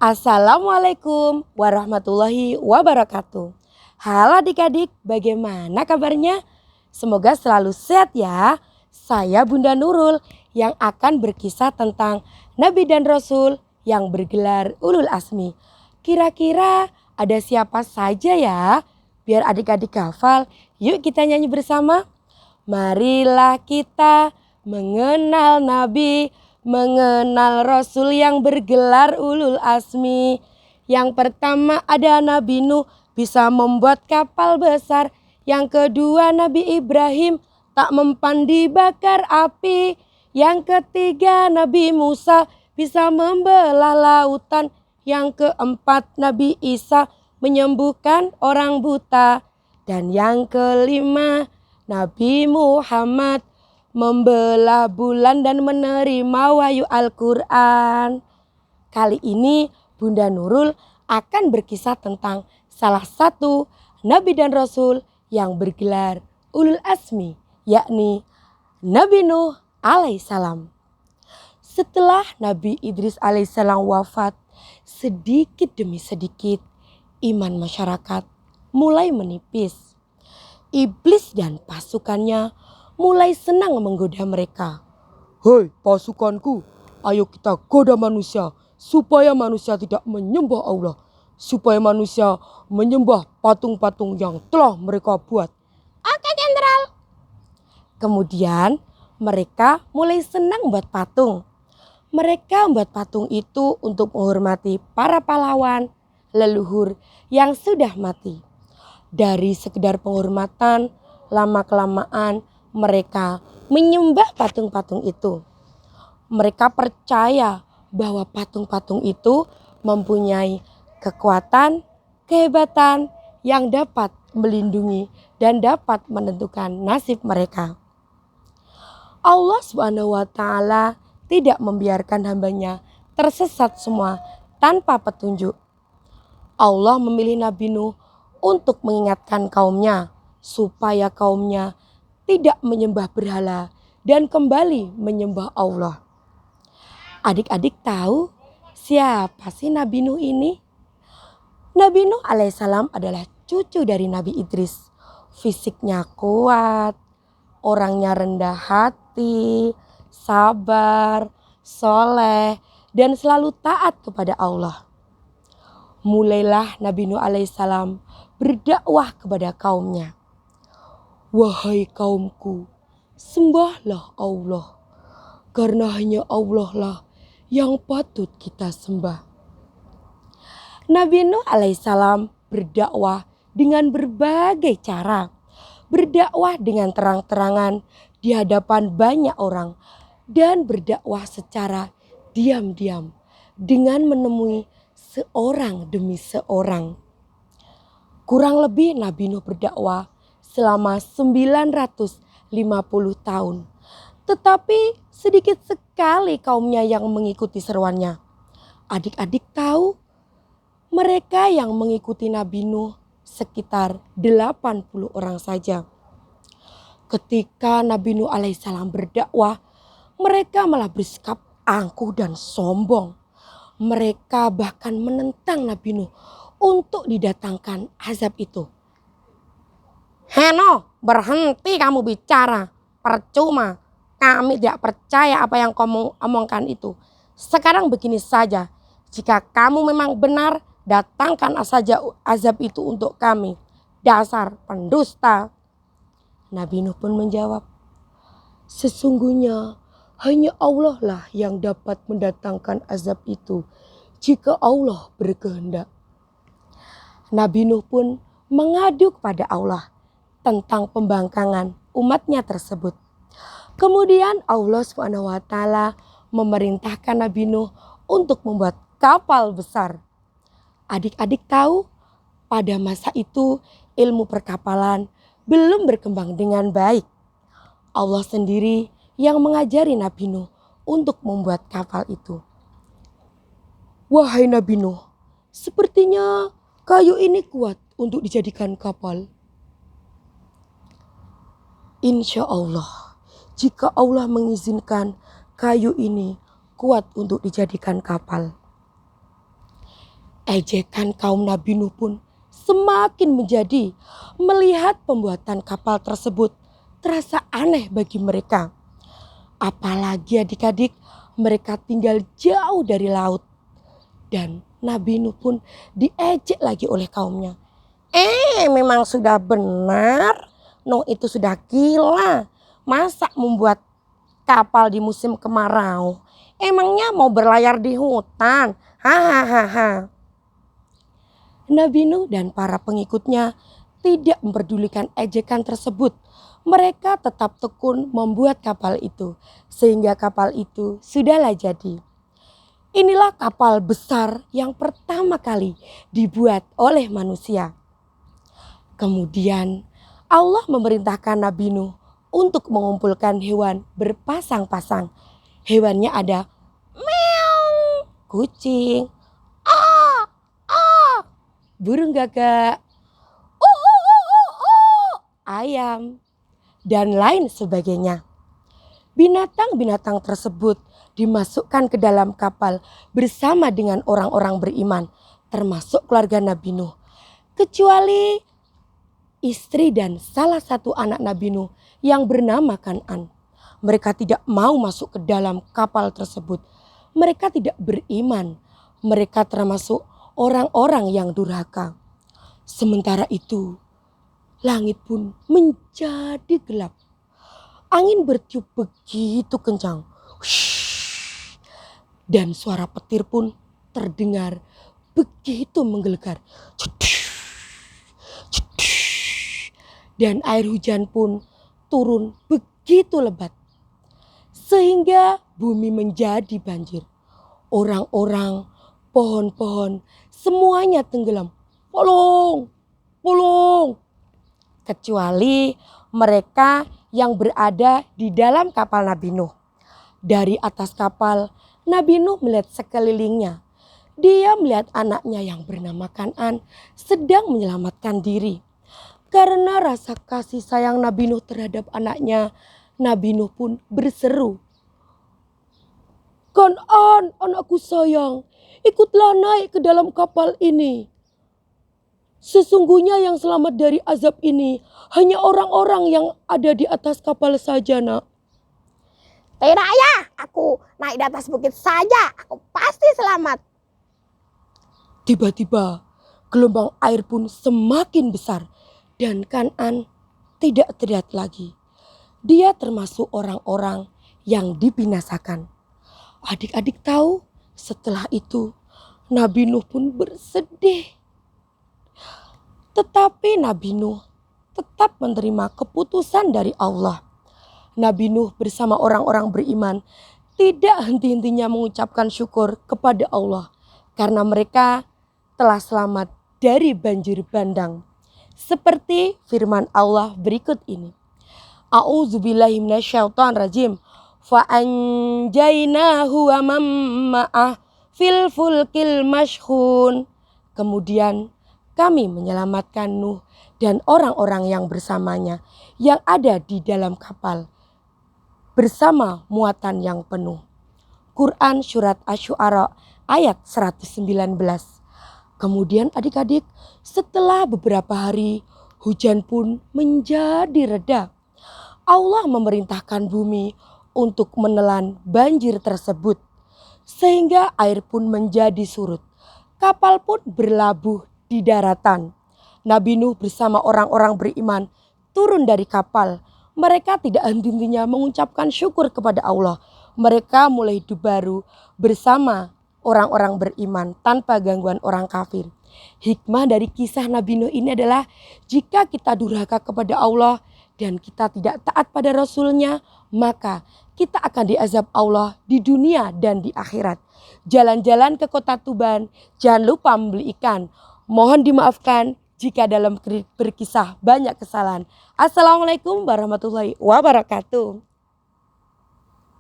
Assalamualaikum warahmatullahi wabarakatuh. Halo adik-adik, bagaimana kabarnya? Semoga selalu sehat ya. Saya Bunda Nurul yang akan berkisah tentang Nabi dan Rasul yang bergelar Ulul Azmi. Kira-kira ada siapa saja ya? Biar adik-adik hafal, yuk kita nyanyi bersama. Marilah kita mengenal Nabi, mengenal Rasul yang bergelar Ulul Azmi. Yang pertama ada Nabi Nuh, bisa membuat kapal besar. Yang kedua Nabi Ibrahim, tak mempan dibakar api. Yang ketiga Nabi Musa, bisa membelah lautan. Yang keempat Nabi Isa, menyembuhkan orang buta. Dan yang kelima Nabi Muhammad, membelah bulan dan menerima wahyu Al-Quran. Kali ini Bunda Nurul akan berkisah tentang salah satu Nabi dan Rasul yang bergelar Ulul Azmi, yakni Nabi Nuh alaihissalam. Setelah Nabi Idris alaihissalam wafat, sedikit demi sedikit iman masyarakat mulai menipis. Iblis dan pasukannya mulai senang menggoda mereka. Hei pasukanku, ayo kita goda manusia supaya manusia tidak menyembah Allah. Supaya manusia menyembah patung-patung yang telah mereka buat. Oke Jenderal. Kemudian mereka mulai senang buat patung. Mereka membuat patung itu untuk menghormati para pahlawan leluhur yang sudah mati. Dari sekedar penghormatan, lama-kelamaan mereka menyembah patung-patung itu. Mereka percaya bahwa patung-patung itu mempunyai kekuatan, kehebatan yang dapat melindungi dan dapat menentukan nasib mereka. Allah SWT tidak membiarkan hambanya tersesat semua tanpa petunjuk. Allah memilih Nabi Nuh untuk mengingatkan kaumnya supaya kaumnya tidak menyembah berhala dan kembali menyembah Allah. Adik-adik tahu siapa sih Nabi Nuh ini? Nabi Nuh alaihissalam adalah cucu dari Nabi Idris. Fisiknya kuat, orangnya rendah hati, sabar, soleh, dan selalu taat kepada Allah. Mulailah Nabi Nuh alaihissalam berdakwah kepada kaumnya. Wahai kaumku, sembahlah Allah, karena hanya Allah lah yang patut kita sembah. Nabi Nuh alaihissalam berdakwah dengan berbagai cara. Berdakwah dengan terang-terangan di hadapan banyak orang. Dan berdakwah secara diam-diam dengan menemui seorang demi seorang. Kurang lebih Nabi Nuh berdakwah selama 950 tahun. Tetapi sedikit sekali kaumnya yang mengikuti seruannya. Adik-adik tahu mereka yang mengikuti Nabi Nuh sekitar 80 orang saja. Ketika Nabi Nuh alaihissalam berdakwah, mereka malah bersikap angkuh dan sombong. Mereka bahkan menentang Nabi Nuh untuk didatangkan azab itu. Heno, berhenti kamu bicara. Percuma, kami tidak percaya apa yang kamu omongkan itu. Sekarang begini saja, jika kamu memang benar, datangkan saja azab itu untuk kami. Dasar pendusta. Nabi Nuh pun menjawab, sesungguhnya hanya Allah lah yang dapat mendatangkan azab itu jika Allah berkehendak. Nabi Nuh pun mengadu kepada Allah tentang pembangkangan umatnya tersebut. Kemudian Allah SWT memerintahkan Nabi Nuh untuk membuat kapal besar. Adik-adik tahu pada masa itu ilmu perkapalan belum berkembang dengan baik. Allah sendiri yang mengajari Nabi Nuh untuk membuat kapal itu. Wahai Nabi Nuh, sepertinya kayu ini kuat untuk dijadikan kapal. Insya Allah, jika Allah mengizinkan kayu ini kuat untuk dijadikan kapal. Ejekan kaum Nabi Nuh pun semakin menjadi. Melihat pembuatan kapal tersebut terasa aneh bagi mereka. Apalagi adik-adik, mereka tinggal jauh dari laut. Dan Nabi Nuh pun diejek lagi oleh kaumnya. Memang sudah benar, Nuh itu sudah gila. Masa membuat kapal di musim kemarau? Emangnya mau berlayar di hutan? Hahaha. Nabi Nuh dan para pengikutnya tidak memperdulikan ejekan tersebut. Mereka tetap tekun membuat kapal itu, sehingga kapal itu sudahlah jadi. Inilah kapal besar yang pertama kali dibuat oleh manusia. Kemudian Allah memerintahkan Nabi Nuh untuk mengumpulkan hewan berpasang-pasang. Hewannya ada meong, kucing, burung gagak, ayam, dan lain sebagainya. Binatang-binatang tersebut dimasukkan ke dalam kapal bersama dengan orang-orang beriman, termasuk keluarga Nabi Nuh. Kecuali istri dan salah satu anak Nabi Nuh yang bernama Kan'an. Mereka tidak mau masuk ke dalam kapal tersebut. Mereka tidak beriman. Mereka termasuk orang-orang yang durhaka. Sementara itu, langit pun menjadi gelap. Angin bertiup begitu kencang. Dan suara petir pun terdengar begitu menggelegar. Dan air hujan pun turun begitu lebat. Sehingga bumi menjadi banjir. Orang-orang, pohon-pohon, semuanya tenggelam. Tolong, tolong. Kecuali mereka yang berada di dalam kapal Nabi Nuh. Dari atas kapal, Nabi Nuh melihat sekelilingnya. Dia melihat anaknya yang bernama Kan'an sedang menyelamatkan diri. Karena rasa kasih sayang Nabi Nuh terhadap anaknya, Nabi Nuh pun berseru, "Kan'an, anakku sayang, ikutlah naik ke dalam kapal ini. Sesungguhnya yang selamat dari azab ini hanya orang-orang yang ada di atas kapal saja, nak." "Tidak ayah, aku naik di atas bukit saja, aku pasti selamat." Tiba-tiba gelombang air pun semakin besar dan Kan'an tidak terlihat lagi. Dia termasuk orang-orang yang dibinasakan. Adik-adik tahu, setelah itu Nabi Nuh pun bersedih. Tetapi Nabi Nuh tetap menerima keputusan dari Allah. Nabi Nuh bersama orang-orang beriman tidak henti-hentinya mengucapkan syukur kepada Allah karena mereka telah selamat dari banjir bandang. Seperti firman Allah berikut ini. A'udzubillahi minasyaitonirrajim. Fa anjaynahu wa man ma'ah fil fulkil mashhun. Kemudian kami menyelamatkan Nuh dan orang-orang yang bersamanya yang ada di dalam kapal bersama muatan yang penuh. Quran Surat Asy-Syu'ara ayat 119. Kemudian adik-adik, setelah beberapa hari hujan pun menjadi reda. Allah memerintahkan bumi untuk menelan banjir tersebut. Sehingga air pun menjadi surut. Kapal pun berlabuh di daratan. Nabi Nuh bersama orang-orang beriman turun dari kapal. Mereka tidak henti-hentinya mengucapkan syukur kepada Allah. Mereka mulai hidup baru bersama orang-orang beriman tanpa gangguan orang kafir. Hikmah dari kisah Nabi Nuh ini adalah jika kita durhaka kepada Allah dan kita tidak taat pada Rasulnya, maka kita akan diazab Allah di dunia dan di akhirat. Jalan-jalan ke kota Tuban, jangan lupa membeli ikan. Mohon dimaafkan jika dalam berkisah banyak kesalahan. Assalamualaikum warahmatullahi wabarakatuh.